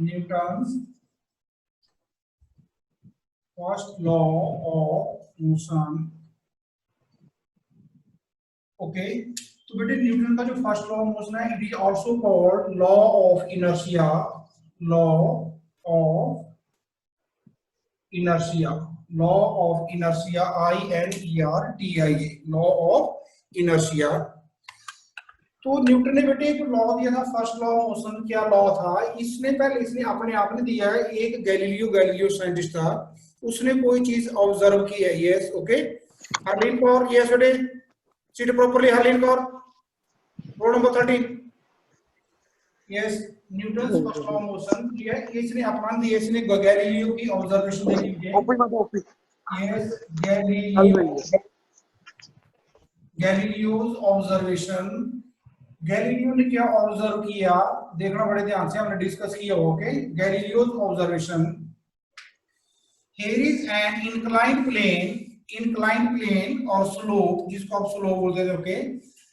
Newton's first law of motion. Okay, तो बेटे Newton का जो फर्स्ट लॉ ऑफ मोशन है, it is also called law of inertia. Law of inertia, law of inertia, INERTIA, law of inertia. तो Newton ने बेटे एक law दिया था, फर्स्ट लॉ ऑफ मोशन। क्या लॉ था? इसने अपने आप ने दिया है। एक गैलीलियो साइंटिस्ट था, उसने कोई चीज ऑब्जर्व की है। Yes, okay. Harleen Kaur, yes बेटे, sit properly. Harleen Kaur, roll number 13। Yes, Newton first law of motion दिया है, इसने अपना दिया, इसने गैलीलियो की ऑब्जर्वेशन देखी है। Yes, Galileo's observation. गैलीलियो ने क्या ऑब्जर्व किया, देखना बड़े ध्यान से, हमने डिस्कस किया। Okay, Galileo's observation, here is an inclined plane और स्लोप, जिसको आप स्लोप बोलते हैं। Okay,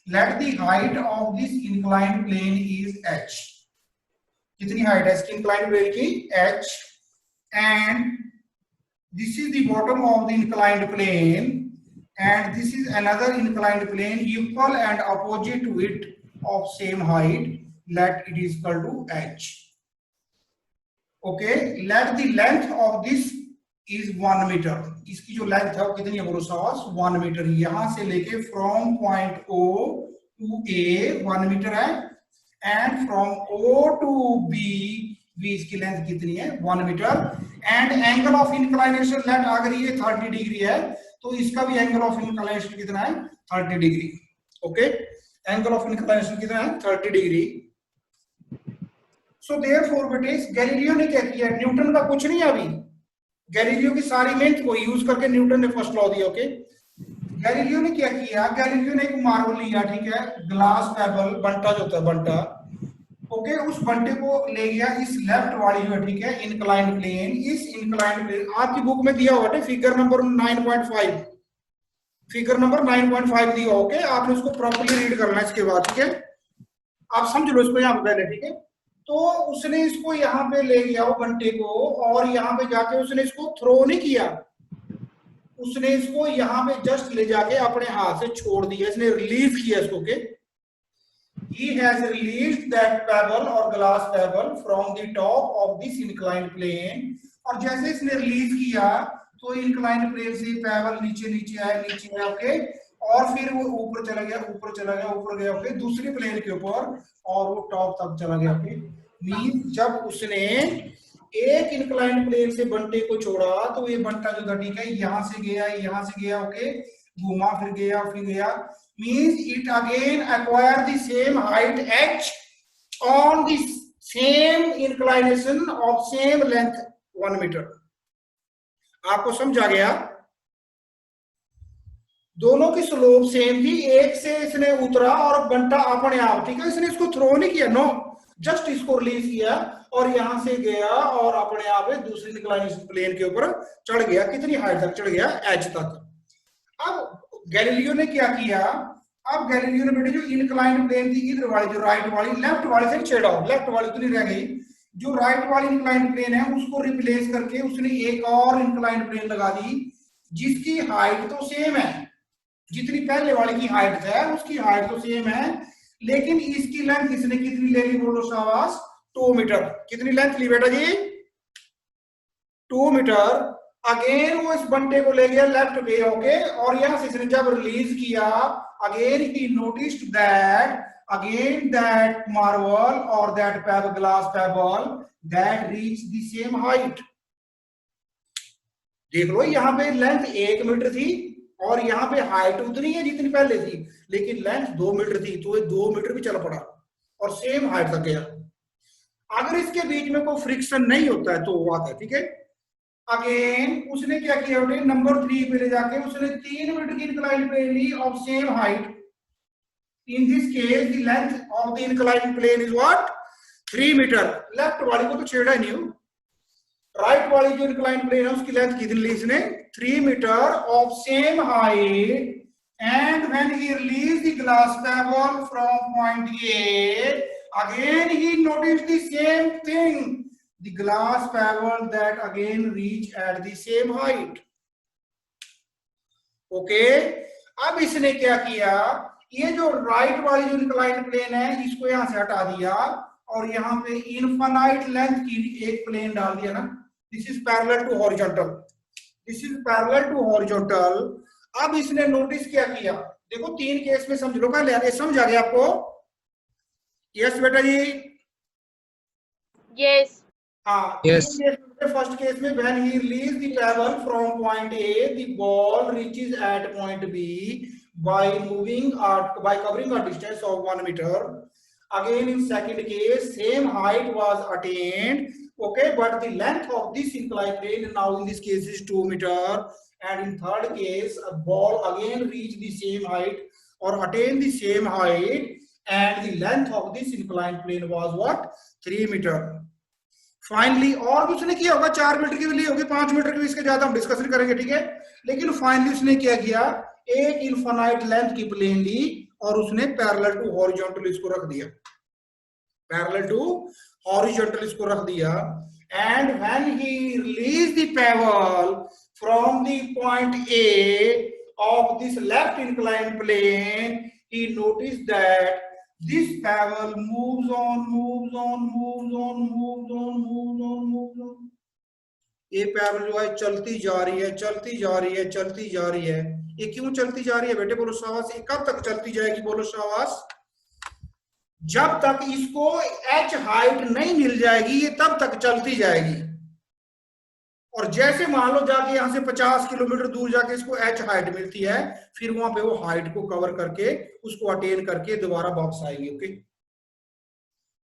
let the height of this inclined plane is h। कितनी हाइट है इसकी इंक्लाइंड प्लेन की? h। And this is the bottom of the inclined plane and this is another inclined plane equal and opposite to it of same height, let it is equal to h. Okay, let the length of this is 1 meter। इसकी जो length है वो कितनी है बोलो सास? 1 metre. यहां से लेके from point O to A 1 metre है, and from O to B भी इसकी लेंथ कितनी है? 1 metre. And angle of inclination, let अगर ये 30 डिग्री है तो इसका भी एंगल ऑफ इंक्लाइनेशन कितना है? 30 degree. Okay, angle of inclination कितना है? 30 डिग्री। सो देयरफॉर बेटे गैलीलियो ने क्या किया? न्यूटन का कुछ नहीं है अभी, गैलीलियो की सारी मेहनत को यूज करके न्यूटन ने फर्स्ट लॉ दिया। ओके, गैलीलियो ने क्या किया? गैलीलियो ने एक मार्बल लिया, ठीक है, ग्लास पेबल, बंटा जो होता है बंटा। ओके, उस बंटे को ले गया इस लेफ्ट वाली जो है, ठीक है, इंक्लाइंड प्लेन। इस इंक्लाइंड प्लेन आपकी बुक में दिया हुआ है, फिगर नंबर 9.5, फिगर नंबर 9.5 दिया। ओके, आपने उसको प्रॉपर्ली रीड करना है इसके बाद, ठीक है, आप समझ लो इसको यहाँ पे पहले, ठीक है। तो उसने इसको यहाँ पे ले गया वो बंटे को, और यहाँ पे जाके उसने इसको थ्रो नहीं किया, उसने इसको यहाँ पे जस्ट ले जाके अपने हाथ से छोड़ दिया, इसने रिलीज किया इसको। Okay, he has released that pebble or glass pebble from the top of this inclined plane। और जैसे इसने रिलीज किया तो इंक्लाइंड प्लेन से पेबल नीचे नीचे आया। ओके, और फिर वो ऊपर चला गया। ओके, दूसरी प्लेन के ऊपर, और वो टॉप तक चला गया। ओके, मीन जब उसने एक इंक्लाइंड प्लेन से बंटे को छोड़ा तो ये बंटा जो था, ठीक है, यहां से गया। ओके, घूमा, फिर गया, means it again acquire the same height h on the same inclination of same length 1 meter। आपको समझ आ गया? दोनों की स्लोप सेम थी, एक से इसने उतरा और बंटा अपने आप, ठीक है, इसने इसको थ्रो नहीं किया, नो, जस्ट इसको रिलीज किया और यहां से गया और अपने आप दूसरी इंक्लाइनेशन प्लेन के ऊपर चढ़ गया। कितनी हाइट तक चढ़ गया? h तक। अब गैलीलियो ने क्या किया? अब गैलीलियो ने बेटे जो इंक्लाइंड प्लेन थी इधर वाली, जो राइट वाली, लेफ्ट वाली से छेड़ा, लेफ्ट वाली तो नहीं रह गई, जो राइट वाली इंक्लाइंड प्लेन है उसको रिप्लेस करके उसने एक और इंक्लाइंड प्लेन लगा दी, जिसकी हाइट तो सेम है, जितनी पहले वाली की हाइट है उसकी हाइट तो सेम है, लेकिन इसकी लेंथ इसने कितनी ले ली बोलो शाबाश? 2 मीटर। कितनी लेंथ ली बेटा जी? 2 मीटर। अगेन वो इस बंटे को ले गया लेफ्ट पे। ओके, और यहां से इसने जब रिलीज किया, again he noticed that again that marble or that pebble, glass pebble that reach the same height। देख लो यहाँ पे लेंथ 1 मीटर थी और यहाँ पे हाइट उतनी है जितनी पहले थी, लेकिन लेंथ 2 मीटर थी, तो ये 2 मीटर भी चल पड़ा और सेम हाइट तक गया। अगर इसके बीच में कोई फ्रिक्शन नहीं होता है तो वो आता है, ठीक है। अगेन उसने क्या किया बेटे? नंबर 3 पे ले जाके उसने 3 मीटर की इंक्लाइंड प्लेन ली of same height. In this case, the length of the inclined plane is what? 3 metre. Left वाली को तो छेड़ा ही नहीं हो, राइट वाली जो इंक्लाइंड प्लेन है उसकी लेंथ कितनी ली इसने? 3 metre of same height. And when he released the glass pebble from point A, again he noticed the same thing the glass pebble that again reach at the same height. Okay, अब इसने क्या किया, ये जो right वाली जो inclined plane है इसको यहां से हटा दिया और यहाँ पे इनफाइनाइट लेंथ की एक प्लेन डाल दिया ना, this is parallel to horizontal, this is parallel to horizontal. अब इसने नोटिस क्या किया, देखो 3 केस में समझ लो, क्या ये समझ आ गया आपको? यस बेटा जी, यस हाँ Yes. फर्स्ट केस में when he release the pebble from point A the ball reaches at point B by moving by covering a distance of 1 meter. Again in second case same height was attained, okay, but the length of this inclined plane now in this case is 2 meter. And in third case a ball again reached the same height or attained the same height and the length of this inclined plane was what, 3 meter. Finally और भी उसने किया होगा, 4 metre की भी ली होगी, 5 metre की भी, इसके ज्यादा हम डिस्कशन करेंगे, ठीक है। लेकिन फाइनली उसने क्या किया, एक इनफाइनाइट लेंथ की प्लेन ली और उसने पैरेलल टू हॉरिजॉन्टल इसको रख दिया, पैरेलल टू हॉरिजॉन्टल इसको रख दिया। And when he release the pebble from the point A of this left inclined plane, he noticed that this pebble moves on, moves on, moves on, moves on, moves on, moves on. ये pebble जो है चलती जा रही है, चलती जा रही है, चलती जा रही है। ये क्यों चलती जा रही है बेटे, बोलो शाबाश। ये कब तक चलती जाएगी, बोलो शाबाश? जब तक इसको एच हाइट नहीं मिल जाएगी ये तब तक चलती जाएगी। और जैसे मान लो जाके यहां से 50 किलोमीटर दूर जाके इसको एच हाइट मिलती है, फिर वहां पे वो हाइट को कवर करके उसको अटेन करके दोबारा वापस आएगी। ओके,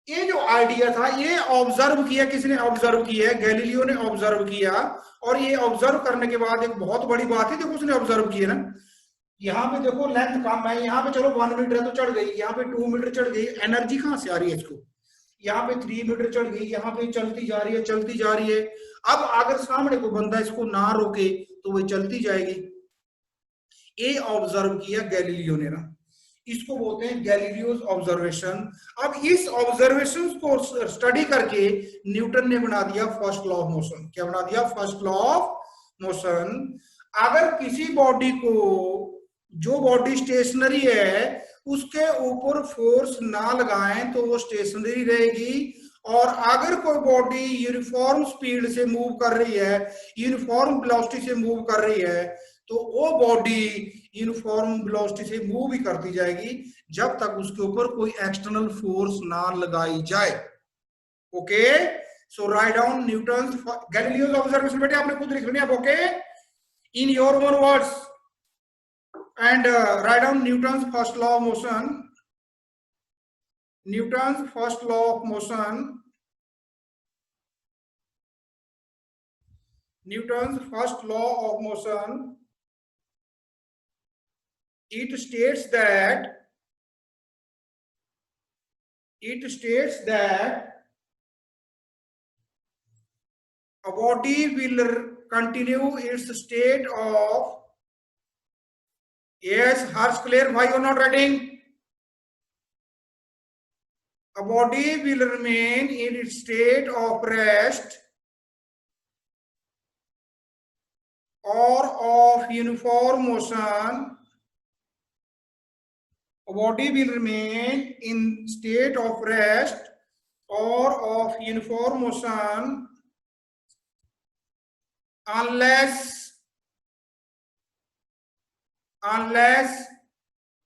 ये जो आइडिया था ये ऑब्जर्व किया, किसने ऑब्जर्व किया है, गैलीलियो ने ऑब्जर्व किया। और ये ऑब्जर्व करने के बाद एक बहुत बड़ी बात है, देखो उसने ऑब्जर्व किया ना, यहाँ पे देखो लेंथ कम है, यहाँ पे चलो 1 मीटर है तो चढ़ गई, यहाँ पे 2 मीटर चढ़ गई, एनर्जी कहां से आ रही है इसको, यहाँ पे 3 मीटर चढ़ गई, यहाँ पे चलती जा रही है, चलती जा रही है। अब अगर सामने को बंदा इसको ना रोके तो वो चलती जाएगी। ये ऑब्जर्व किया गैलीलियो ने ना, इसको बोलते हैं गैलीलियोस ऑब्जर्वेशन। अब इस ऑब्जर्वेशन को स्टडी करके न्यूटन ने बना दिया फर्स्ट लॉ ऑफ मोशन। क्या बना दिया, फर्स्ट लॉ ऑफ मोशन। अगर किसी बॉडी को, जो बॉडी स्टेशनरी है उसके ऊपर फोर्स ना लगाएं तो वो स्टेशनरी रहेगी, और अगर कोई बॉडी यूनिफॉर्म स्पीड से मूव कर रही है, यूनिफॉर्म वेलोसिटी से मूव कर रही है, तो वो बॉडी यूनिफॉर्म वेलोसिटी से मूव भी करती जाएगी जब तक उसके ऊपर कोई एक्सटर्नल फोर्स ना लगाई जाए। ओके, सो write down Newton Galileo's observation, बेटे आपने खुद लिख लेनी है, okay, in your own words, and write down Newton's first law of motion. Newton's first law of motion. Newton's first law of motion. It states that a body will continue its state of, yes, Harsh, clear? Why you are not writing? A body will remain in its state of rest or of uniform motion. A body will remain in state of rest or of uniform motion unless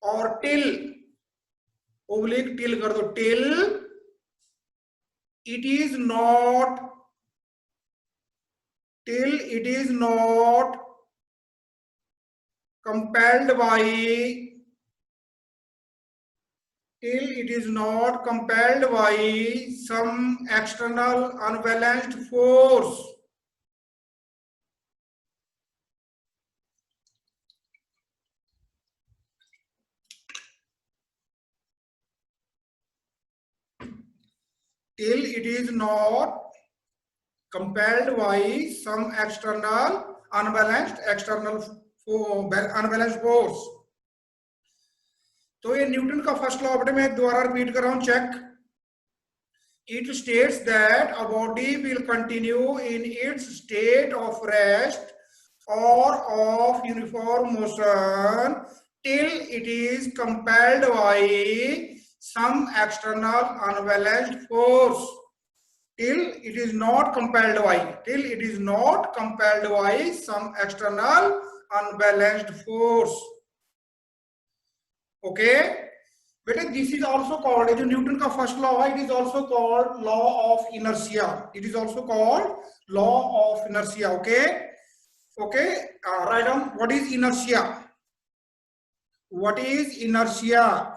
or till, oblique till कर दो, till it is not compelled by some external unbalanced force. Till it is not compelled by some unbalanced force. तो ये Newton का first law, बेटे मैं दोबारा repeat कर रहा हूं, check. it states that a body will continue in its state of rest or of uniform motion till it is compelled by some external unbalanced force. Till it is not compelled by some external unbalanced force. Okay, बेटा this is also called, जो Newton का first law है, it is also called law of inertia. It is also called law of inertia. Okay, write down what is inertia. What is inertia?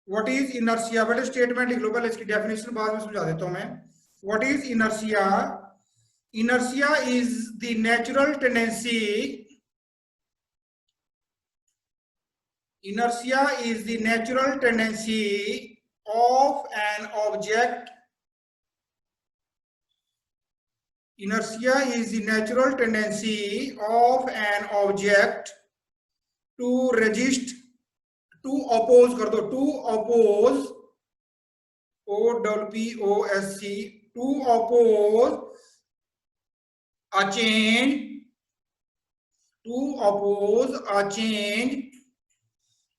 What is inertia? बेटा statement लिख लो पहले, इसकी definition बाद में समझा देता हूं मैं. What is inertia? Inertia is the natural tendency. Inertia is the natural tendency of an object. Inertia is the natural tendency of an object to resist, to oppose कर दो, to oppose, O-P-P-O-S-C, to oppose a change, to oppose a change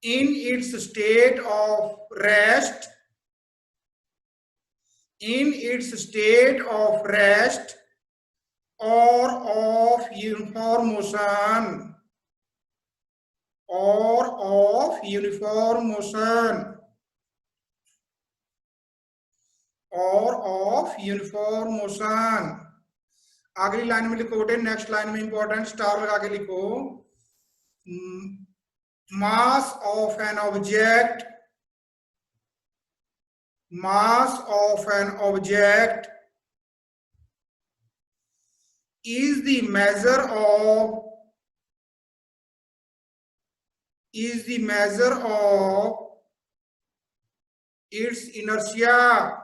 in its state of rest, in its state of rest or of uniform motion, or of uniform motion, or of uniform motion. अगली line में लिखो बेटे, next line में important star लगा के लिखो, mass of an object, mass of an object is the measure of its inertia.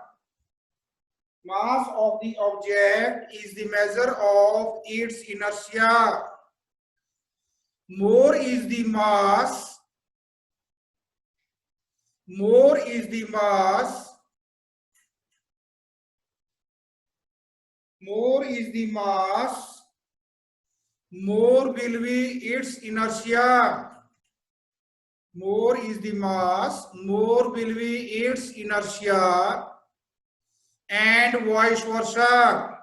Mass of the object is the measure of its inertia. More is the mass, more is the mass, more is the mass, more will be its inertia. More is the mass, more will be its inertia, and vice versa,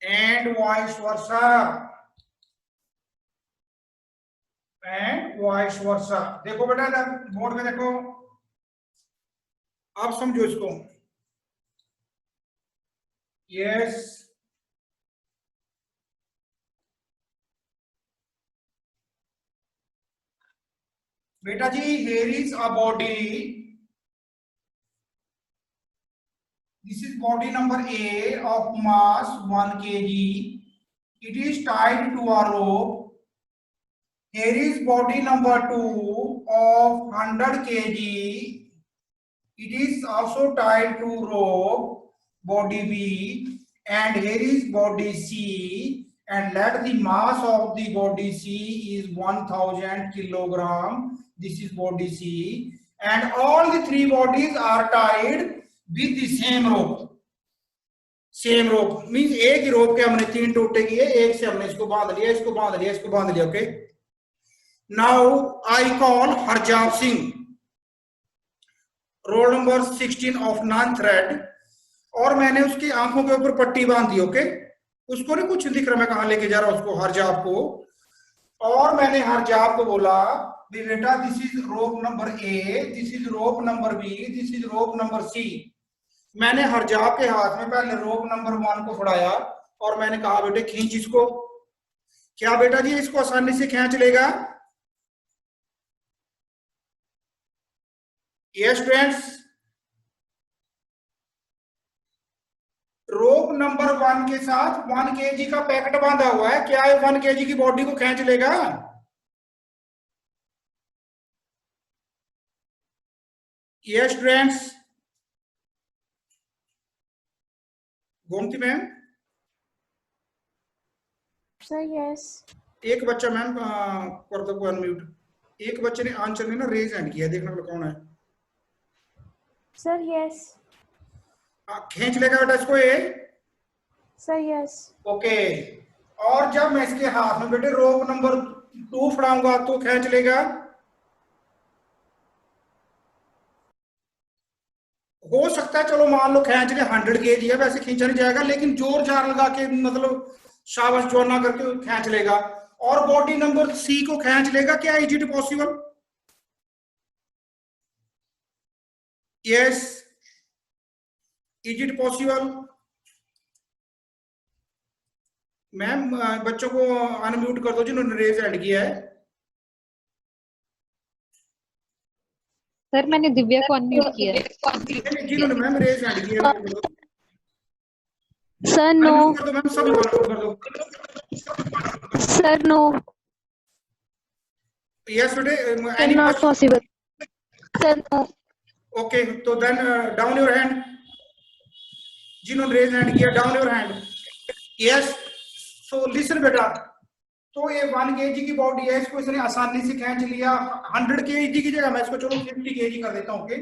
and vice versa, and vice versa. देखो बेटा इधर board में देखो, आप समझो इसको. Yes बेटा जी, here is a body. This is body number A of mass 1 kg. It is tied to a rope. Here is body number 2 of 100 kg. It is also tied to rope, body B. And here is body C. And let the mass of the body C is 1000 kilogram. This is body C. And all the three bodies are tied with the same rope. Same rope means एक ही rope के हमने 3 टोटे किए, एक से हमने इसको बांध लिया, इसको बांध लिया, इसको बांध लिया. Okay, now I call Harjab Singh, roll number 16 of 9th red, और मैंने उसकी आंखों के ऊपर पट्टी बांध दी. ओके, उसको नहीं कुछ दिख रहा मैं कहां लेके जा रहा हूं उसको, हरजाब को. और मैंने हरजाब को बोला बेटा this is rope number A, this is rope number B, this is rope number C. मैंने हरजाब के हाथ में पहले रोप नंबर 1 को फड़ाया और मैंने कहा बेटे खींच इसको. क्या बेटा जी इसको आसानी से खींच लेगा? यस फ्रेंड्स, रोप नंबर 1 के साथ 1 kg का पैकेट बांधा हुआ है, क्या ये 1 kg की बॉडी को खींच लेगा? Yes friends, Gomti ma'am. Sir yes. एक बच्चा मैम कर दो अनम्यूट. एक बच्चे ने आंसर में ना रेज हैंड किया, देखना कौन है. Sir yes. खींच लेगा बेटा इसको ये? Sir yes. ओके। और जब मैं इसके हाथ में बेटे रोप नंबर 2 फड़ाऊंगा तो खींच लेगा? हो सकता है, चलो मान लो खींच ले, 100 kg है, वैसे खींचा नहीं जाएगा, लेकिन जोर जार लगा के मतलब शाबाश जोरना करके खींच लेगा। और बॉडी नंबर सी को खींच लेगा क्या? Is it possible? Yes, is it possible? Ma'am बच्चों को अनम्यूट कर दो जिन्होंने रेज हैंड किया है। सर मैंने दिव्या को अनम्यूट किया है। जिन्होंने मैम रेज हैंड किया है सर नो। अनम्यूट कर दो मैम, सभी को अनम्यूट कर दो। Sir no. यस बेटे, sir any not possible. Sir no. Okay, तो देन डाउन योर हैंड। जिन्होंने रेज हैंड किया down your hand. Yes, so listen बेटा, तो ये 1 kg की बॉडी है, इसको इसने आसानी से खींच लिया। 100 kg की जगह मैं इसको चलो 50 kg कर देता हूँ। Okay,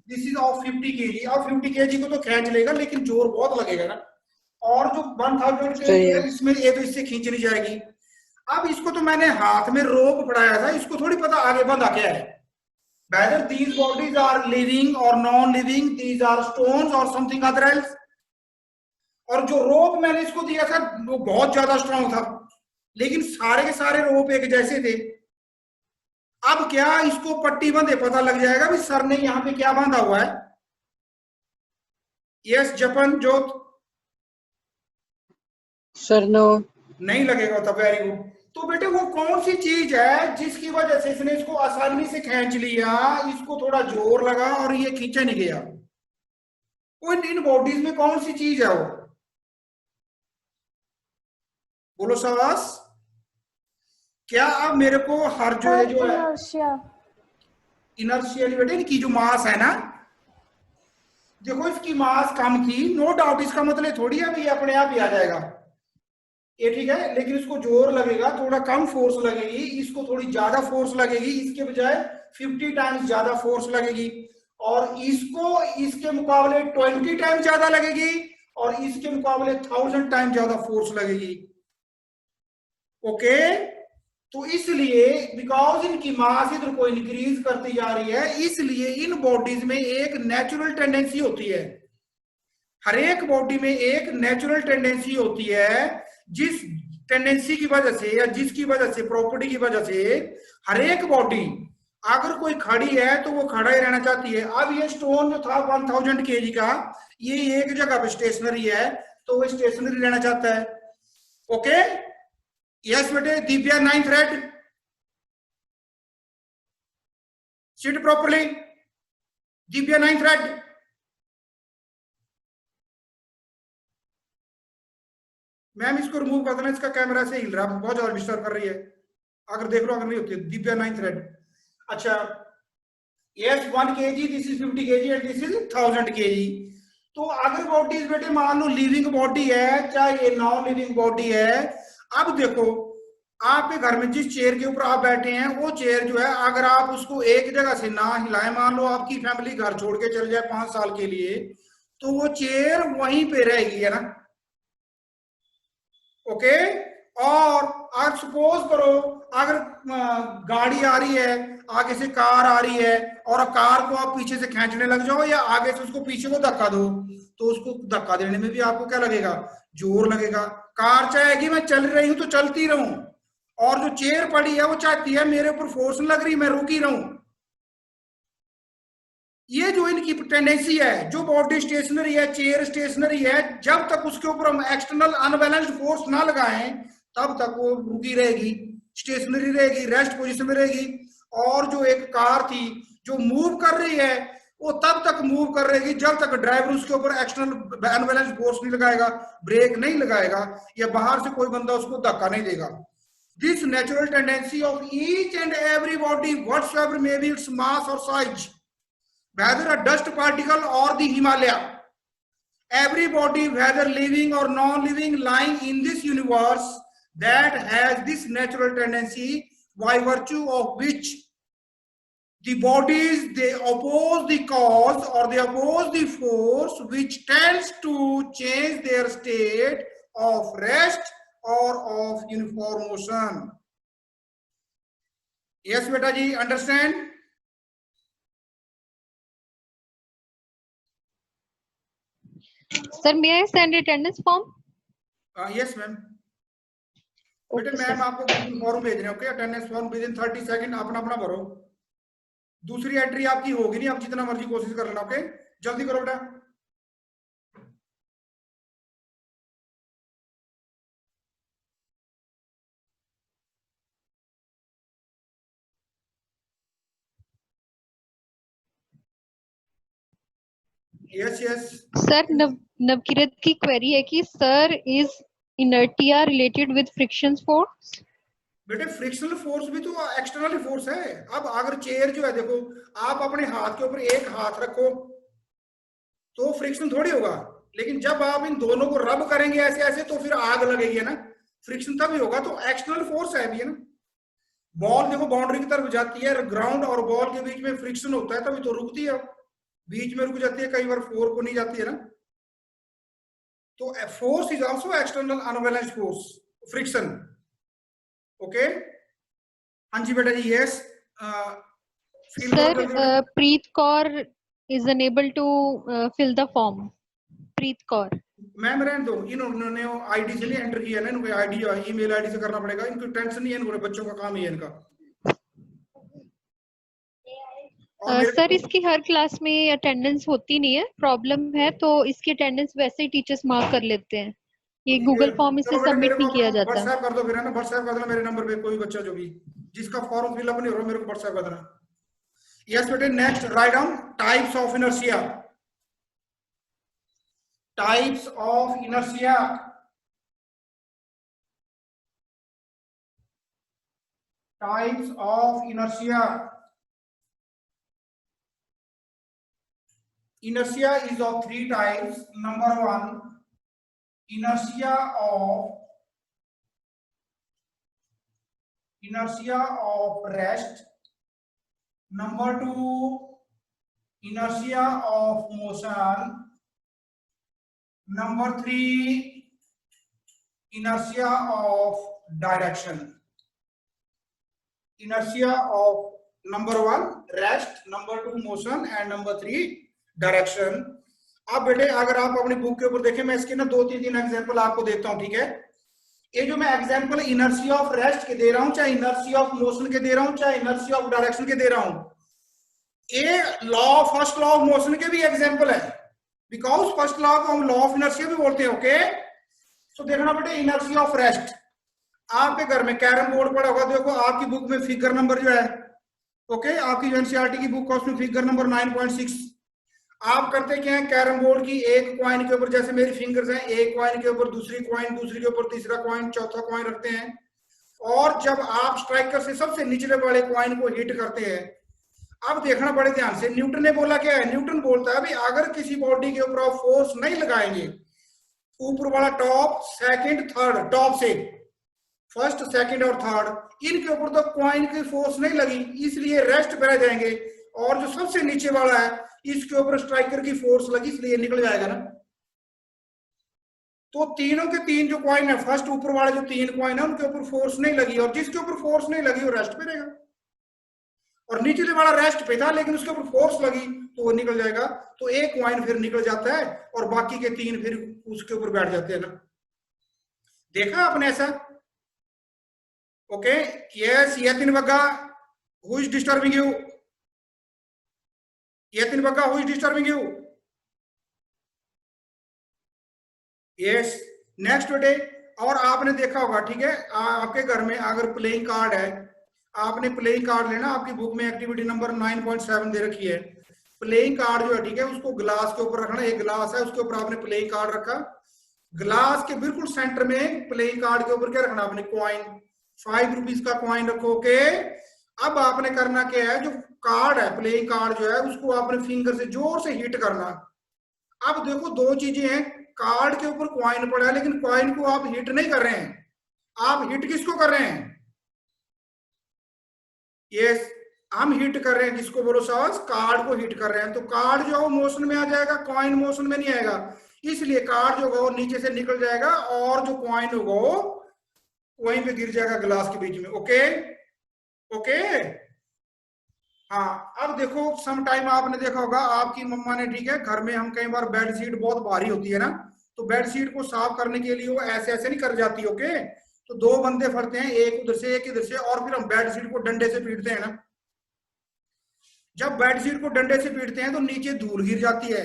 this is of 50 kg। अब 50 kg को तो खींच लेगा, लेकिन जोर बहुत लगेगा ना। और जो 1000 kg है इसमें ये तो इससे खींच नहीं जाएगी। अब इसको तो मैंने हाथ में रोप पकड़ाया था, इसको थोड़ी पता आगे बंधा क्या है। whether these bodies are living or non living, these are stones or something other else। और जो रोप मैंने इसको दिया था वो बहुत ज्यादा स्ट्रांग था, लेकिन सारे के सारे रोप एक जैसे थे। अब क्या इसको पट्टी बंधे पता लग जाएगा भी सर ने यहां पे क्या बांधा हुआ है? Yes Japanjot? Sir no. नहीं लगेगा तो वेरी गुड। तो बेटे वो कौन सी चीज है जिसकी वजह से इसने इसको आसानी से खींच लिया, इसको थोड़ा जोर लगा और ये खींचा नहीं गया? वो इन बॉडीज में कौन सी चीज है वो? बोलो शाबाश। क्या अब मेरे को हर जो है जो है इनर्शियल बेटे इनकी जो मास है ना, देखो इसकी मास कम थी, नो डाउट, इसका मतलब थोड़ी है भी अपने आप ही आ जाएगा ये, ठीक है, लेकिन इसको जोर लगेगा, थोड़ा कम फोर्स लगेगी, इसको थोड़ी ज्यादा फोर्स लगेगी, इसके बजाय 50 टाइम्स ज्यादा फोर्स लगेगी, और इसको इसके मुकाबले 20 टाइम्स ज्यादा लगेगी, और इसके मुकाबले 1000 टाइम्स ज्यादा फोर्स लगेगी। ओके, तो इसलिए बिकॉज इनकी मास इधर को इंक्रीज करती जा रही है, इसलिए इन बॉडीज में एक नेचुरल टेंडेंसी होती है, हर एक बॉडी में एक नेचुरल टेंडेंसी होती है, जिस टेंडेंसी की वजह से या जिसकी वजह से, प्रॉपर्टी की वजह से हर एक बॉडी अगर कोई खड़ी है तो वो खड़ा ही रहना चाहती है। अब ये स्टोन जो था 1000 kg का, ये एक जगह पे स्टेशनरी है, तो वो स्टेशनरी रहना चाहता है। ओके, यस बेटे। Divya 9th red, sit properly. Divya 9th red, ma'am इसको रिमूव कर देना, इसका कैमरा से हिल रहा है, बहुत ज्यादा डिस्टर्ब कर रही है, अगर देख लो, अगर नहीं होती है। Divya 9th red. अच्छा, yes 1 kg, this is 50 kg and this is 1000 kg। तो अगर बॉडीज बेटे मान लो लिविंग बॉडी है चाहे ये नॉन लिविंग बॉडी है, अब देखो आपके घर में जिस चेयर के ऊपर आप बैठे हैं वो चेयर जो है, अगर आप उसको एक जगह से ना हिलाएं, मान लो आपकी फैमिली घर छोड़ के चल जाए 5 साल के लिए, तो वो चेयर वहीं पे रहेगी, है ना? ओके, और सपोज करो अगर गाड़ी आ रही है, आगे से कार आ रही है, और कार को आप पीछे से खींचने लग जाओ या आगे से उसको पीछे को धक्का दो, तो उसको धक्का देने में भी आपको क्या लगेगा? जोर लगेगा। कार चाहेगी मैं चल रही हूं तो चलती रहूं, और जो चेयर पड़ी है वो चाहती है मेरे ऊपर फोर्स लग रही, मैं रुकी रहूं। ये जो इनकी टेंडेंसी है, जो बॉडी स्टेशनरी है, चेयर स्टेशनरी है, जब तक उसके ऊपर हम एक्सटर्नल अनबैलेंस्ड फोर्स ना लगाएं तब तक वो रुकी रहेगी, स्टेशनरी रहेगी, रेस्ट पोजीशन में रहेगी। और जो एक कार थी जो मूव कर रही है, वो तब तक मूव कर रहेगी जब तक ड्राइवर उसके ऊपर एक्सटर्नल अनबैलेंस्ड फोर्स नहीं लगाएगा, ब्रेक नहीं लगाएगा, या बाहर से कोई बंदा उसको धक्का नहीं देगा। This natural tendency of each and every body whatsoever may be its mass और size, whether a dust particle or the Himalaya, every body whether living or non-living lying in this universe that has this natural tendency by virtue of which the bodies, they oppose the cause or they oppose the force which tends to change their state of rest or of uniform motion. Yes beta ji, understand? Sir, may I send attendance form? Yes ma'am. Okay, बेटे sir. Ma'am आपको Google form भेज रहे हैं, okay? Attendance form with in 30 second अपना अपना भरो। दूसरी entry आपकी होगी नहीं, आप जितना मर्जी कोशिश कर लेना, ओके? जल्दी करो बेटा। यस यस सर, नवकिरत की क्वेरी है कि sir, is inertia related with friction force? बेटे फ्रिक्शनल फोर्स भी तो एक्सटर्नल फोर्स है। अब अगर चेयर जो है, देखो आप अपने हाथ के ऊपर एक हाथ रखो तो फ्रिक्शन थोड़ी होगा, लेकिन जब आप इन दोनों को रब करेंगे ऐसे ऐसे तो फिर आग लगेगी ना, फ्रिक्शन तभी होगा। तो एक्सटर्नल फोर्स है भी, है ना? बॉल देखो बाउंड्री की तरफ जाती है, ग्राउंड और बॉल के बीच में फ्रिक्शन होता है तभी तो रुकती है, बीच में रुक जाती है, कई बार फोर को नहीं जाती है ना। तो force is also external unbalanced force, friction, okay? हाँ जी बेटा जी, yes. Sir, Preet Kaur is unable to fill the form. Preet Kaur. Ma'am रहने दो, इन्होंने आईडी से नहीं एंटर किया ना, इनको आईडी ईमेल आईडी से करना पड़ेगा, इनको टेंशन नहीं है, इनको बच्चों का काम ही है इनका। सर, इसकी हर क्लास में अटेंडेंस होती नहीं है, प्रॉब्लम है, तो इसकी अटेंडेंस वैसे ही टीचर्स मार्क कर लेते हैं, ये गूगल फॉर्म इससे सबमिट नहीं किया जाता। व्हाट्सएप कर दो फिर, है ना? व्हाट्सएप कर देना मेरे नंबर पे, कोई बच्चा जो भी जिसका फॉर्म फिलअप नहीं हो रहा मेरे को व्हाट्सएप कर देना। यस बेटे, next write down types of inertia. Types of inertia, types of inertia. Inertia is of three types. Number one, inertia of rest. Number two, inertia of motion. Number three, inertia of direction. Inertia of number one rest, number two motion and number three direction. अब बेटे अगर आप अपनी book के ऊपर देखें, मैं इसके ना 2-3 एग्जांपल आपको देता हूं, ठीक है? ये जो मैं एग्जांपल इनर्शिया ऑफ रेस्ट के दे रहा हूं, चाहे इनर्शिया ऑफ मोशन के दे रहा हूं, चाहे इनर्शिया ऑफ डायरेक्शन के दे रहा हूं, ये law first law of motion के भी एग्जांपल है, बिकॉज फर्स्ट लॉ को हम लॉ ऑफ इनर्शिया भी बोलते हैं, ओके? तो देखना बेटे, इनर्शिया ऑफ रेस्ट, आपके घर में कैरम बोर्ड पड़ा होगा, देखो आपकी बुक में फिगर नंबर जो है, ओके, आपकी एनसीईआरटी की बुक उसमें फिगर नंबर 9.6। आप करते क्या है, कैरम बोर्ड की एक कॉइन के ऊपर, जैसे मेरी फिंगर्स हैं, एक कॉइन के ऊपर दूसरी कॉइन, दूसरी के ऊपर तीसरा कॉइन, चौथा कॉइन रखते हैं, और जब आप स्ट्राइकर से सबसे निचले वाले कॉइन को हिट करते हैं, अब देखना बड़े ध्यान से, न्यूटन ने बोला क्या है? न्यूटन बोलता है भाई अगर किसी बॉडी के ऊपर आप फोर्स नहीं लगाएंगे, ऊपर वाला टॉप, सेकंड, थर्ड, टॉप से फर्स्ट, सेकंड और थर्ड, इनके ऊपर तो कॉइन की फोर्स नहीं लगी, इसलिए रेस्ट पे रह जाएंगे, और जो सबसे नीचे वाला है इसके ऊपर स्ट्राइकर की फोर्स लगी, इसलिए निकल जाएगा ना। तो तीनों के तीन जो कॉइन है, फर्स्ट ऊपर वाले जो 3 कॉइन है उनके ऊपर फोर्स नहीं लगी, और जिसके ऊपर फोर्स नहीं लगी वो रेस्ट पे रहेगा, और नीचे वाला रेस्ट पे था लेकिन उसके ऊपर फोर्स लगी तो वो निकल जाएगा। तो एक कॉइन फिर निकल जाता है और बाकी के 3 फिर उसके ऊपर बैठ जाते हैं ना। देखा आपने ऐसा? Okay, yes Yatin Bagga, who is disturbing you? Yatin Bagga, who is disturbing you? Yes, next बेटे, और आपने देखा होगा, ठीक है, आपके घर में अगर प्लेइंग कार्ड है, आपने प्लेइंग कार्ड लेना, आपकी बुक में एक्टिविटी नंबर 9.7 दे रखी है। प्लेइंग कार्ड जो है, ठीक है, उसको ग्लास के ऊपर रखना, एक ग्लास है उसके ऊपर आपने प्लेइंग कार्ड रखा, ग्लास के बिल्कुल सेंटर में प्लेइंग कार्ड के ऊपर क्या रखना आपने? कॉइन, 5 रुपीज का कॉइन रखो, ओके? अब आपने करना क्या है, जो कार्ड है, प्लेइंग कार्ड जो है, उसको आपने फिंगर से जोर से हिट करना। अब देखो 2 चीजें हैं, कार्ड के ऊपर कॉइन पड़ा है लेकिन कॉइन को आप हिट नहीं कर रहे हैं, आप हिट किसको कर रहे हैं? यस, हम हिट कर रहे हैं किसको बोलो साहस, कार्ड को हिट कर रहे हैं, तो कार्ड जो है वो मोशन में आ जाएगा, कॉइन मोशन में नहीं आएगा, इसलिए कार्ड जो होगा वो नीचे से निकल जाएगा और जो कॉइन होगा वो वहीं पे गिर जाएगा ग्लास के बीच में। Okay okay. हाँ अब देखो, सम टाइम आपने देखा होगा आपकी मम्मा ने, ठीक है, घर में हम कई बार बेडशीट बहुत भारी होती है ना, तो बेडशीट को साफ करने के लिए वो ऐसे ऐसे नहीं कर जाती। ओके, तो दो बंदे फड़ते हैं, एक उधर से एक इधर से, और फिर हम बेडशीट को डंडे से पीटते हैं ना। जब बेडशीट को डंडे से पीटते हैं तो नीचे धूल गिर जाती है।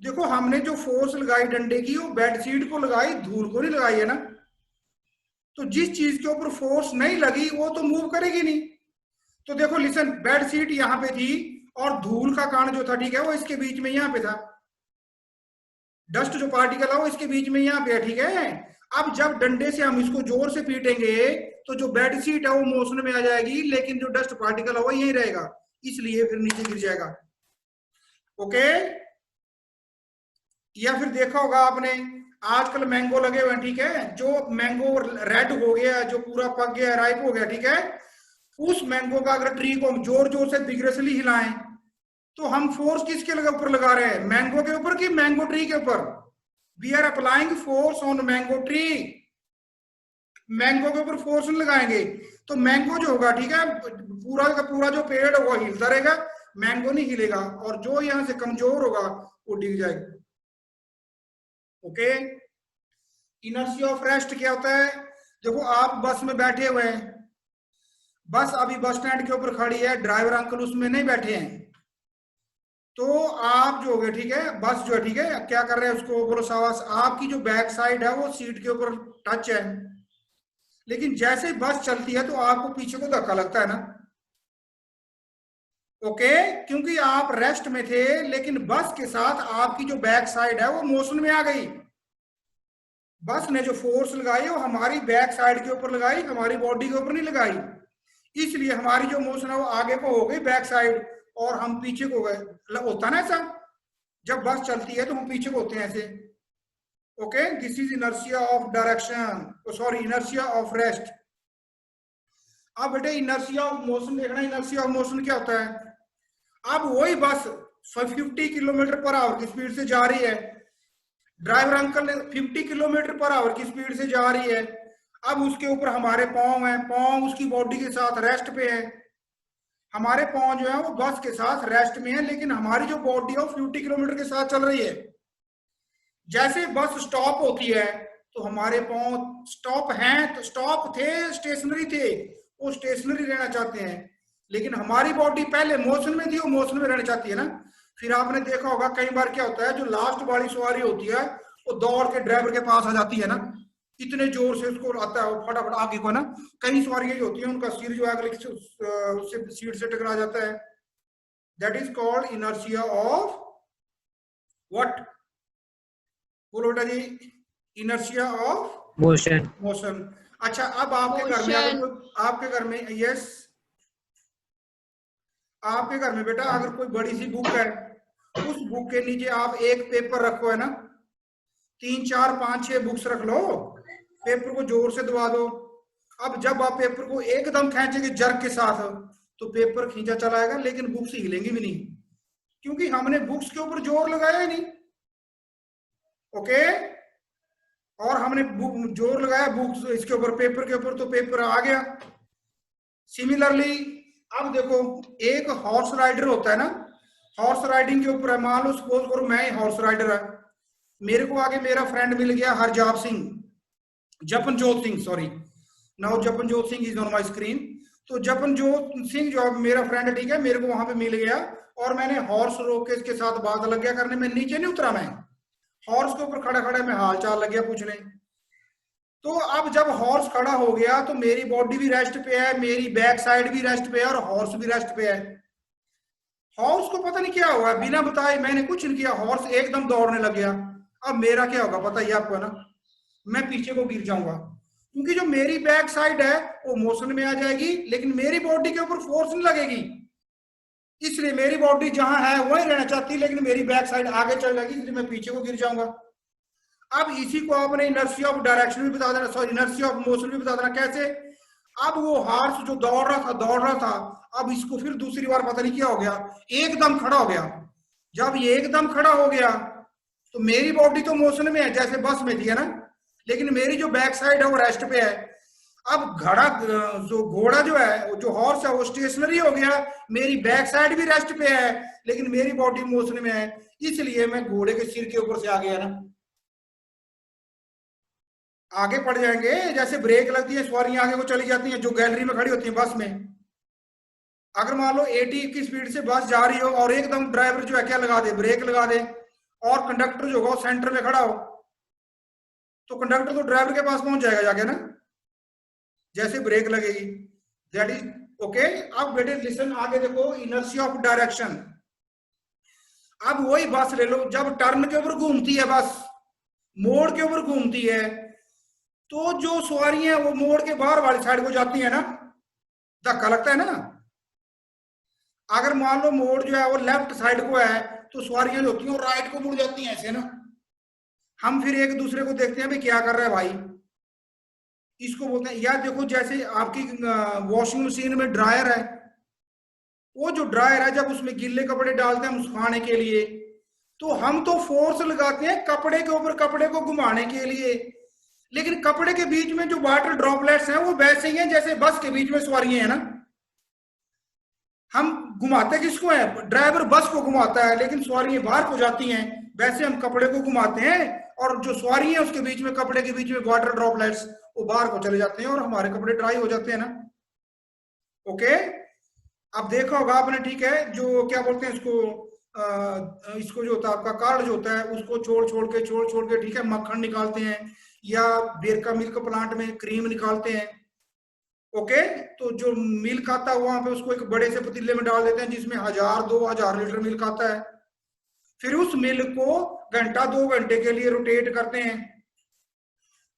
देखो हमने जो फोर्स लगाई डंडे की वो बेडशीट को लगाई, धूल को नहीं लगाई है ना। तो जिस चीज के ऊपर फोर्स नहीं लगी वो तो मूव करेगी नहीं। तो देखो लिसन, बेडशीट यहाँ पे थी और धूल का कण जो था, ठीक है, वो इसके बीच में यहाँ पे था, डस्ट जो पार्टिकल है वो इसके बीच में यहाँ पे है, ठीक है। अब जब डंडे से हम इसको जोर से पीटेंगे तो जो बेडशीट है वो मोशन में आ जाएगी, लेकिन जो डस्ट पार्टिकल है वो यहीं रहेगा, इसलिए फिर नीचे गिर जाएगा। ओके। या फिर देखा होगा आपने आजकल मैंगो लगे हुए हैं, ठीक है, जो मैंगो रेड हो गया, जो पूरा पक गया, राइप हो गया, ठीक है, उस मैंगो का अगर ट्री को हम जोर जोर से विग्रेसली हिलाएं तो हम फोर्स किसके ऊपर लगा रहे हैं, मैंगो के ऊपर कि मैंगो ट्री के ऊपर? We are applying force on mango tree. Mango के ऊपर फोर्स नहीं लगाएंगे तो मैंगो जो होगा, ठीक है, पूरा का पूरा जो पेड़ होगा हिलता रहेगा, मैंगो नहीं हिलेगा, और जो यहां से कमजोर होगा वो डिग जाएगा। ओके। इनर्शिया ऑफ रेस्ट क्या होता है? देखो आप बस में बैठे हुए हैं, बस अभी बस स्टैंड के ऊपर खड़ी है, ड्राइवर अंकल उसमें नहीं बैठे हैं, तो आप जो हो गए, ठीक है, बस जो है, ठीक है, क्या कर रहे हैं उसको बोलो शाबाश, आपकी जो बैक साइड है वो सीट के ऊपर टच है, लेकिन जैसे बस चलती है तो आपको पीछे को धक्का लगता है ना। ओके, क्योंकि आप रेस्ट में थे, लेकिन बस के साथ आपकी जो बैक साइड है वो मोशन में आ गई। बस ने जो फोर्स लगाई वो हमारी बैक साइड के ऊपर लगाई, हमारी बॉडी के ऊपर नहीं लगाई, इसलिए हमारी जो मोशन है वो आगे को हो गई बैक साइड, और हम पीछे को गए। होता ना ऐसा, जब बस चलती है तो हम पीछे को होते हैं ऐसे। Okay, this is inertia of direction, sorry inertia of rest. अब बेटे इनर्शिया ऑफ मोशन देखना, इनर्शिया ऑफ मोशन क्या होता है? अब वही बस 50 किलोमीटर पर आवर की स्पीड से जा रही है, ड्राइवर अंकल ने 50 किलोमीटर पर आवर की स्पीड से जा रही है, अब उसके ऊपर हमारे पांव हैं, पांव उसकी बॉडी के साथ रेस्ट पे है, हमारे पांव जो है वो बस के साथ रेस्ट में है, लेकिन हमारी जो बॉडी है वो 50 किलोमीटर के साथ चल रही है। जैसे बस स्टॉप होती है तो हमारे पांव स्टॉप हैं, तो स्टॉप थे, स्टेशनरी थे, वो स्टेशनरी रहना चाहते हैं, लेकिन हमारी बॉडी पहले मोशन में थी, वो मोशन में रहना चाहती है ना। फिर आपने देखा होगा कई बार क्या होता है, जो लास्ट वाली सवारी होती है वो दौड़ के ड्राइवर के पास आ जाती है ना, इतने जोर से उसको आता है, वो फटाफट आगे को ना, कई सवारियां जो होती है उनका सिर जो है अगले सीट से टकरा जाता है। That is called inertia of what? बोलो बेटा जी, इनर्शिया ऑफ मोशन। मोशन। अच्छा, अब आपके घर में आपके घर में, यस, आपके घर में बेटा अगर कोई बड़ी सी बुक है, उस बुक के नीचे आप एक पेपर रखो, है ना, 3 4 5 6 बुक्स रख लो, पेपर को जोर से दबा दो। अब जब आप पेपर को एकदम खींचेंगे जर्क के साथ तो पेपर खींचा चलाएगा, लेकिन बुक्स हिलेंगी भी नहीं, क्योंकि हमने बुक्स के ऊपर जोर लगाया ही नहीं। ओके, और हमने जोर लगाया बुक्स इसके ऊपर, पेपर के ऊपर, तो पेपर आ गया। सिमिलरली अब देखो, एक हॉर्स राइडर होता है ना, हॉर्स राइडिंग के ऊपर है, मान लो सपोज करो मैं हॉर्स राइडर है, मेरे को आगे मेरा फ्रेंड मिल गया Harjab Singh, Japanjot Singh, sorry, now Japanjot Singh is on my screen. तो जपनजोत सिंह जो मेरा फ्रेंड है, ठीक है, मेरे को वहां पे मिल गया और मैंने हॉर्स रोक के इसके साथ बात लग गया करने में, नीचे नहीं उतरा, मैं हॉर्स के ऊपर खड़ा खड़ा मैं हाल चाल लग गया पूछने। तो अब जब हॉर्स खड़ा हो गया तो मेरी बॉडी भी रेस्ट पे है, मेरी बैक साइड भी रेस्ट पे है, और हॉर्स भी रेस्ट पे है। हॉर्स को पता नहीं क्या हुआ, बिना बताए मैंने कुछ नहीं किया, हॉर्स एकदम दौड़ने लग गया। अब मेरा क्या होगा पता ही आपको, है ना, मैं पीछे को गिर जाऊंगा, क्योंकि जो मेरी बैक साइड है वो मोशन में आ जाएगी, लेकिन मेरी बॉडी के ऊपर फोर्स नहीं लगेगी, इसलिए मेरी बॉडी जहां है वहीं रहना चाहती, लेकिन मेरी बैक साइड आगे चल जाएगी, इसलिए मैं पीछे को गिर जाऊंगा। अब इसी को आपने इनर्शिया ऑफ डायरेक्शन भी बता देना, सॉरी इनर्शिया ऑफ मोशन भी बता देना। कैसे? अब वो हार्स जो दौड़ रहा था, अब इसको फिर दूसरी बार पता नहीं क्या हो गया, एकदम खड़ा हो गया। जब ये एकदम खड़ा हो गया तो मेरी बॉडी तो मोशन में है जैसे बस में थी, है ना, लेकिन मेरी जो बैक साइड है वो रेस्ट पे है। अब घोड़ा जो है, जो हॉर्स है, वो स्टेशनरी हो गया, मेरी बैक साइड भी रेस्ट पे है, लेकिन मेरी बॉडी मोशन में है, इसलिए मैं घोड़े के सिर के ऊपर से आ गया ना। आगे पड़ जाएंगे, जैसे ब्रेक लगती है सवारियां आगे को चली जाती हैं जो गैलरी में खड़ी होती है बस में। अगर मान लो 80 की स्पीड से बस जा रही हो और एकदम ड्राइवर जो है क्या लगा दे, ब्रेक लगा दे, और कंडक्टर जो होगा सेंटर में खड़ा हो, तो कंडक्टर तो ड्राइवर के पास पहुंच जाएगा जाके ना, जैसे ब्रेक लगेगी। That is okay. अब बेटे लिसन, आगे देखो, इनर्शिया ऑफ डायरेक्शन। अब वही बस ले लो, जब टर्न के ऊपर घूमती है बस, मोड़ के ऊपर घूमती है, तो जो सवारियां वो मोड़ के बाहर वाली साइड को जाती है ना, धक्का लगता है ना। अगर मान लो मोड़ जो है वो लेफ्ट साइड को है, तो सवारियां जो होती हैं वो राइट को मुड़ जाती हैं ऐसे ना। हम फिर एक दूसरे को देखते हैं भाई क्या कर रहा है भाई, इसको बोलते हैं। या देखो जैसे आपकी वॉशिंग मशीन में ड्रायर है, वो जो ड्रायर है जब उसमें गिल्ले कपड़े डालते हैं हम सुखाने के लिए, तो हम तो फोर्स लगाते हैं कपड़े के ऊपर, कपड़े को घुमाने के लिए, लेकिन कपड़े के बीच में जो वाटर ड्रॉपलेट्स हैं वो वैसे ही हैं जैसे बस के बीच में सवारियां हैं ना। हम घुमाते किसको है, ड्राइवर बस को घुमाता है, लेकिन सवारियां बाहर को जाती हैं, वैसे हम कपड़े को घुमाते हैं, और जो सवारी है उसके बीच में, कपड़े के बीच में वाटर ड्रॉपलेट्स वो बाहर को चले जाते हैं और हमारे कपड़े ड्राई हो जाते हैं ना। ओके, अब देखा होगा आपने, ठीक है, जो क्या बोलते हैं इसको जो होता है आपका कार्ड जो होता है, उसको छोड़ छोड़ के ठीक है मक्खन निकालते हैं, या बेरका मिल्क प्लांट में क्रीम निकालते हैं। ओके, तो जो मिल्क आता है वहां पे उसको एक बड़े से पतीले में डाल देते हैं जिसमें 1000-2000 लीटर मिल्क आता है। फिर उस मिल्क को घंटा 2 घंटे के लिए रोटेट करते हैं।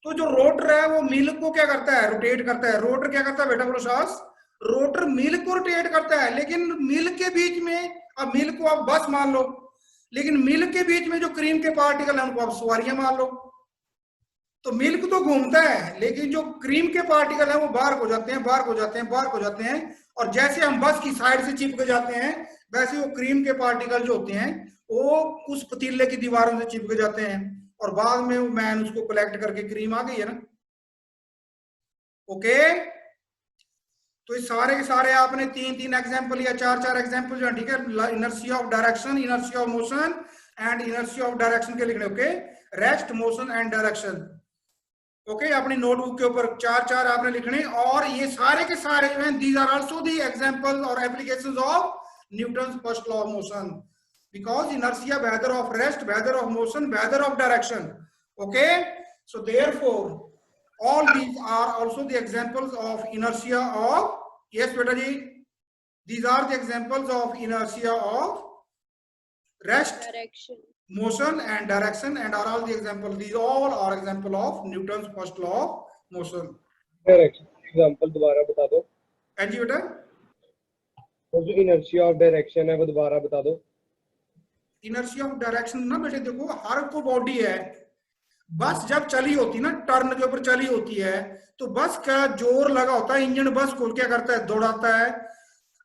तो जो रोटर है वो मिल्क को क्या करता है, रोटेट करता है। रोटर क्या करता है बेटा प्रशास, रोटर मिल्क को रोटेट करता है, लेकिन मिल्क के बीच में, अब मिल्क को आप बस मान लो, लेकिन मिल्क के बीच में जो क्रीम के पार्टिकल है उनको आप सवारियां मान लो। तो मिल्क तो घूमता है, लेकिन जो क्रीम के पार्टिकल है वो बाहर को जाते हैं, और जैसे हम बस की साइड से चिपक जाते हैं, वैसे वो क्रीम के पार्टिकल जो होते हैं वो उस पतीले की दीवारों से चिपक जाते हैं, और बाद में वो मैन उसको कलेक्ट करके क्रीम आ गई है ना। ओके, तो ये सारे के सारे आपने 3-3 एग्जाम्पल या 4-4 एग्जाम्पल जो, ठीक है, inertia of direction, inertia of motion and inertia of direction के लिखने। Okay, rest, motion and direction. Okay, अपनी नोटबुक के ऊपर 4-4 आपने लिखने, और ये सारे के सारे जो हैं, these are also the example और applications of Newton's first law of motion, because inertia whether of rest, whether of motion, whether of direction. Okay, so therefore all these are also the examples of inertia of, yes beta ji, these are the examples of inertia of rest, Direction. motion and direction, and are all the examples, these all are example of Newton's first law of motion. Direction example दोबारा बता दो। हाँ जी बेटा, और जो inertia of direction है वो दोबारा बता दो। इनर्शिया ऑफ डायरेक्शन ना बेटे देखो, हर को बॉडी है, बस जब चली होती ना, टर्न के ऊपर चली होती है, तो बस का जोर लगा होता है, इंजन बस को क्या करता है, दौड़ाता है,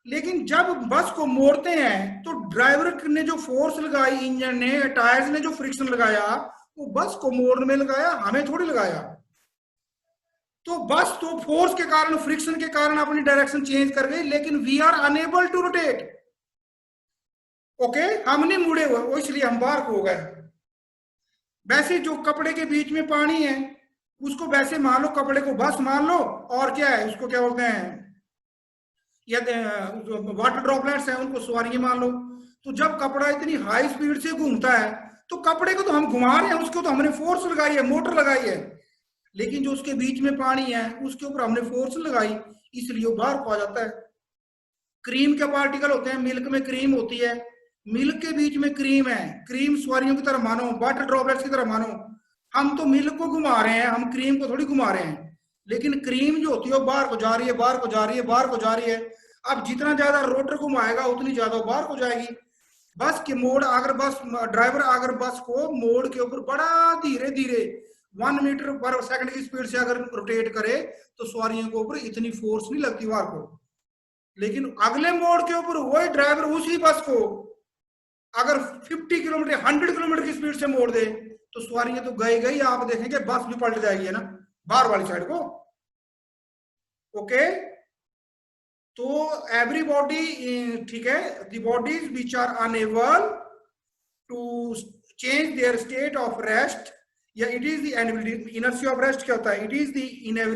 लेकिन जब बस को मोड़ते हैं तो ड्राइवर ने जो फोर्स लगाई, इंजन ने, टायर्स ने जो फ्रिक्शन लगाया, वो बस को मोड़ने में लगाया, हमें थोड़ी लगाया। तो बस तो फोर्स के कारण, फ्रिक्शन के कारण अपनी डायरेक्शन चेंज कर गई, लेकिन we are unable to rotate. Okay, हम नहीं मुड़े हुए, वो इसलिए हम बाहर को हो गए। वैसे जो कपड़े के बीच में पानी है उसको वैसे मान लो, कपड़े को बस मान लो, और क्या है उसको क्या बोलते हैं, या वाटर ड्रॉपलेट्स हैं उनको सवारियां मान लो। तो जब कपड़ा इतनी हाई स्पीड से घूमता है तो कपड़े को तो हम घुमा रहे हैं, उसको तो हमने फोर्स लगाई है, मोटर लगाई है, लेकिन जो उसके बीच में पानी है उसके ऊपर हमने फोर्स लगाई, इसलिए वो बाहर को आ जाता है। क्रीम के पार्टिकल होते हैं, मिल्क में क्रीम होती है, मिल्क के बीच में क्रीम है, क्रीम सवारियों की तरह मानो, वाटर ड्रॉपलेट्स की तरह मानो। हम तो मिल्क को घुमा रहे हैं, हम क्रीम को थोड़ी घुमा रहे हैं, लेकिन क्रीम जो होती है वो बाहर को जा रही है, बाहर को जा रही है, बाहर को जा रही है। अब जितना ज्यादा रोटर घुमाएगा उतनी ज्यादा बाहर को जाएगी। बस के मोड़, अगर बस ड्राइवर अगर बस को मोड़ के ऊपर बड़ा धीरे धीरे 1 मीटर पर सेकंड की स्पीड से अगर रोटेट करे तो सवारियों के ऊपर इतनी फोर्स नहीं लगती वार को। लेकिन अगले मोड़ के ऊपर वही ड्राइवर उसी बस को अगर 50 किलोमीटर 100 किलोमीटर की स्पीड से मोड़ दे तो सवारियां तो गई, आप देखेंगे बस भी पलट जाएगी, है ना, बाहर वाली साइड को। ओके, तो एवरीबॉडी, ठीक है, the bodies which are unable to change their state of rest, या it is the inertia of rest क्या होता है, इट इज द